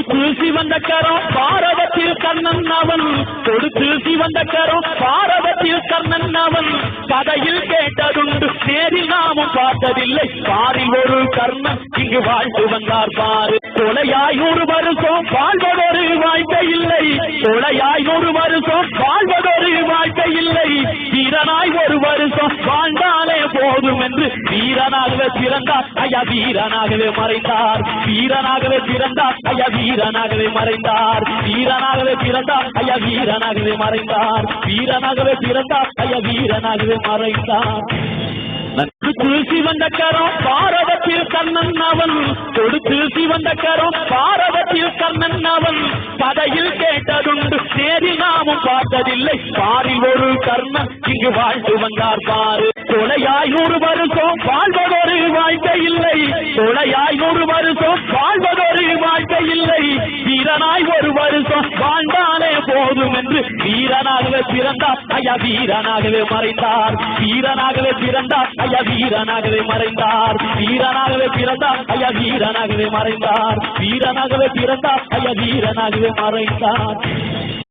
கொடுத்து சிவந்த கரம் பாரதத்தில் கண்ணன் அவன், கொடுத்து சிவந்த கரம் பாரதத்தில் கண்ணன் அவன். கதையில் கேட்டதுண்டு நேரில் நாமும் பார்த்ததில்லை, பாரில் ஒரு கர்ணன் இங்கு வாழ்ந்து வந்தார் பாரு. கொலையாய் 100 வருஷம் வாழ்வதொரு வாழ்க்கை இல்லை, கொலையாய் 100 வருஷம் வாழ்வதொரு வாழ்க்கை இல்லை. வீரனாய் 1 வருஷம் வாழ்ந்தாலே போதும் என்று வீரனாகவே பிறந்தார் ஐயா, வீரனாகவே மறைந்தார். வீரனாகவே பிறந்தார் ஐயா, வீரனாகவே மறைந்தார். வீரனாகவே பிறந்தார் ஐயா, வீரனாகவே மறைந்தார். வீரனாகவே பிறந்தார் ஐயா, வீரனாகவே மறைந்தார். கொடுத்து சிவந்த கரம் பாரதத்தில் கண்ணன் அவன், கொடுத்து சிவந்த கரம் பாரதத்தில் கண்ணன் அவன். கதையில் கேட்டதுண்டு நேரில் நாமும் பார்த்ததில்லை, பாரில் ஒரு கர்ணன் இங்கு வாழ்ந்து வந்தார் பாரு. கொலையாய் 100 வருஷம் வாழ்வதொரு வாழ்க்கை இல்லை, கொலையாய் 100 வருஷம் வாழ்வதொரு வாழ்க்கை இல்லை. வீரனாய் 1 வருஷம் வாழ்ந்தாலே போதும் என்று வீரனாகவே பிறந்தார் ஐயா, வீரனாகவே மறைந்தார். வீரனாகவே பிறந்தார் ஐயா, வீரனாகவே மறைந்தார். வீரனாகவே பிறந்தார் ஐயா, வீரனாகவே மறைந்தார். வீரனாகவே பிறந்தார் ஐயா, வீரனாகவே மறைந்தார்.